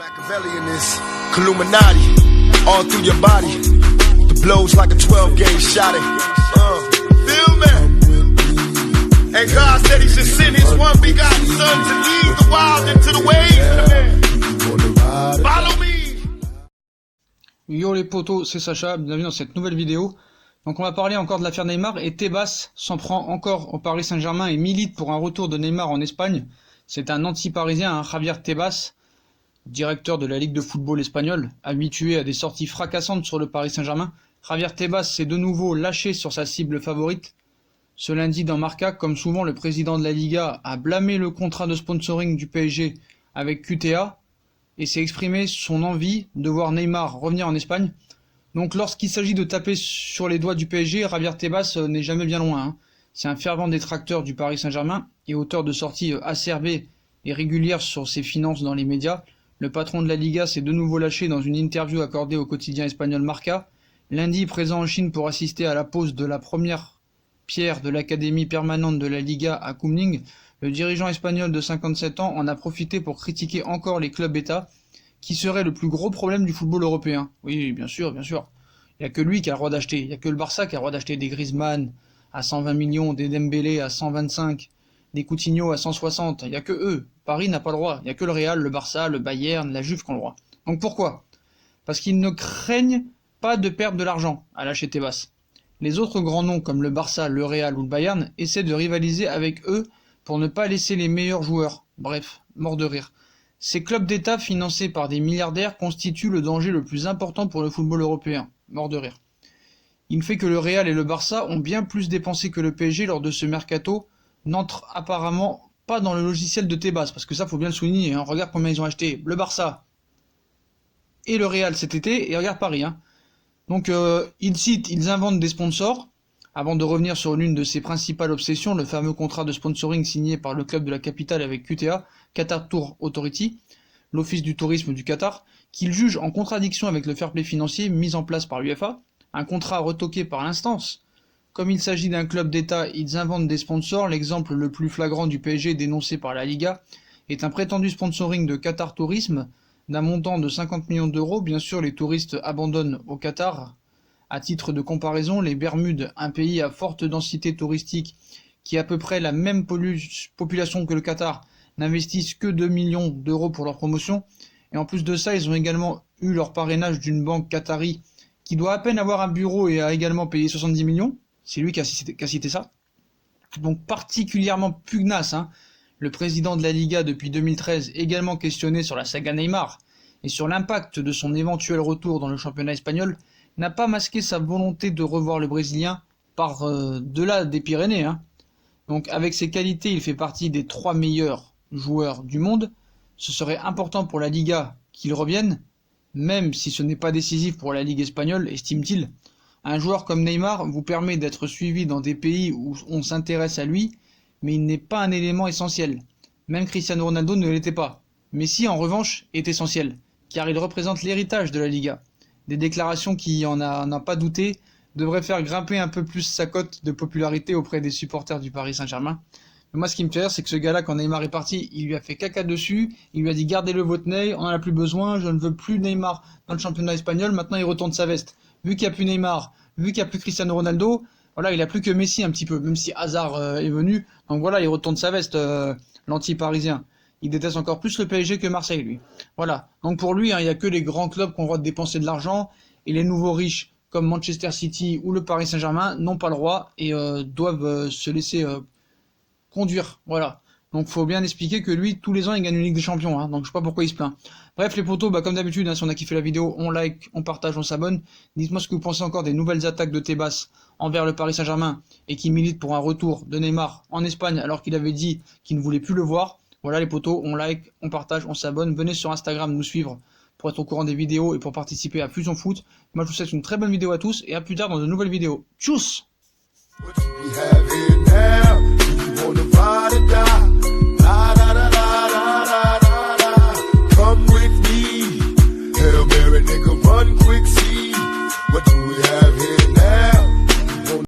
Machiavelli in this Illuminati, all through your body. The blows like a 12-gauge shot. Feel me? And God said He should send His one begotten Son to lead the wild into the ways. Follow me. Yo les potos, c'est Sacha, bienvenue dans cette nouvelle vidéo. Donc on va parler encore de l'affaire Neymar et Tebas s'en prend encore au Paris Saint-Germain et milite pour un retour de Neymar en Espagne. C'est un anti-parisien, Javier Tebas, directeur de la Ligue de football espagnole, habitué à des sorties fracassantes sur le Paris Saint-Germain. Javier Tebas s'est de nouveau lâché sur sa cible favorite. Ce lundi dans Marca, comme souvent, le président de la Liga a blâmé le contrat de sponsoring du PSG avec QTA et s'est exprimé son envie de voir Neymar revenir en Espagne. Donc lorsqu'il s'agit de taper sur les doigts du PSG, Javier Tebas n'est jamais bien loin. C'est un fervent détracteur du Paris Saint-Germain et auteur de sorties acerbées et régulières sur ses finances dans les médias. Le patron de la Liga s'est de nouveau lâché dans une interview accordée au quotidien espagnol Marca. Lundi, présent en Chine pour assister à la pose de la première pierre de l'académie permanente de la Liga à Kunming, le dirigeant espagnol de 57 ans en a profité pour critiquer encore les clubs-États, qui seraient le plus gros problème du football européen. Oui, bien sûr, bien sûr. Il n'y a que lui qui a le droit d'acheter. Il n'y a que le Barça qui a le droit d'acheter des Griezmann à 120 millions, des Dembélé à 125, des Coutinho à 160. Il n'y a que eux. Paris n'a pas le droit. Il n'y a que le Real, le Barça, le Bayern, la Juve qui ont le droit. Donc pourquoi ? Parce qu'ils ne craignent pas de perdre de l'argent à lâcher Tebas. Les autres grands noms comme le Barça, le Real ou le Bayern essaient de rivaliser avec eux pour ne pas laisser les meilleurs joueurs. Bref, mort de rire. Ces clubs d'État financés par des milliardaires constituent le danger le plus important pour le football européen. Mort de rire. Il fait que le Real et le Barça ont bien plus dépensé que le PSG lors de ce mercato, n'entrent apparemment pas dans le logiciel de Tebas, parce que ça faut bien le souligner, hein. Regarde combien ils ont acheté le Barça et le Real cet été, et regarde Paris. Donc ils inventent des sponsors, avant de revenir sur l'une de ses principales obsessions, le fameux contrat de sponsoring signé par le club de la capitale avec QTA, Qatar Tour Authority, l'office du tourisme du Qatar, qu'il juge en contradiction avec le fair play financier mis en place par l'UEFA, un contrat retoqué par l'instance. Comme il s'agit d'un club d'État, ils inventent des sponsors. L'exemple le plus flagrant du PSG dénoncé par la Liga est un prétendu sponsoring de Qatar Tourisme d'un montant de 50 millions d'euros. Bien sûr, les touristes abandonnent au Qatar. À titre de comparaison, les Bermudes, un pays à forte densité touristique qui a à peu près la même population que le Qatar, n'investissent que 2 millions d'euros pour leur promotion. Et en plus de ça, ils ont également eu leur parrainage d'une banque qatari qui doit à peine avoir un bureau et a également payé 70 millions. C'est lui qui a cité ça. Donc particulièrement pugnace, le président de la Liga depuis 2013, également questionné sur la saga Neymar et sur l'impact de son éventuel retour dans le championnat espagnol, n'a pas masqué sa volonté de revoir le Brésilien par delà des Pyrénées. Donc avec ses qualités, il fait partie des 3 meilleurs joueurs du monde. Ce serait important pour la Liga qu'il revienne, même si ce n'est pas décisif pour la Ligue espagnole, estime-t-il. Un joueur comme Neymar vous permet d'être suivi dans des pays où on s'intéresse à lui, mais il n'est pas un élément essentiel. Même Cristiano Ronaldo ne l'était pas. Messi, en revanche, est essentiel, car il représente l'héritage de la Liga. Des déclarations qui, en a pas douté, devraient faire grimper un peu plus sa cote de popularité auprès des supporters du Paris Saint-Germain. Mais moi, ce qui me fait rire, c'est que ce gars-là, quand Neymar est parti, il lui a fait caca dessus, il lui a dit « Gardez-le votre nez, on en a plus besoin, je ne veux plus Neymar dans le championnat espagnol, maintenant il retourne sa veste. » Vu qu'il n'y a plus Neymar, vu qu'il n'y a plus Cristiano Ronaldo, voilà, il n'a plus que Messi un petit peu, même si Hazard est venu. Donc voilà, il retourne sa veste, l'anti-parisien. Il déteste encore plus le PSG que Marseille, lui. Voilà. Donc pour lui, il n'y a que les grands clubs qui ont le droit de dépenser de l'argent, et les nouveaux riches, comme Manchester City ou le Paris Saint-Germain, n'ont pas le droit et doivent se laisser conduire. Voilà. Donc faut bien expliquer que lui, tous les ans, il gagne une Ligue des Champions. Donc je sais pas pourquoi il se plaint. Bref, les potos, comme d'habitude, si on a kiffé la vidéo, on like, on partage, on s'abonne. Dites-moi ce que vous pensez encore des nouvelles attaques de Tebas envers le Paris Saint-Germain et qui milite pour un retour de Neymar en Espagne alors qu'il avait dit qu'il ne voulait plus le voir. Voilà les potos, on like, on partage, on s'abonne. Venez sur Instagram nous suivre pour être au courant des vidéos et pour participer à Fusion Foot. Moi je vous souhaite une très bonne vidéo à tous et à plus tard dans de nouvelles vidéos. Tchuss!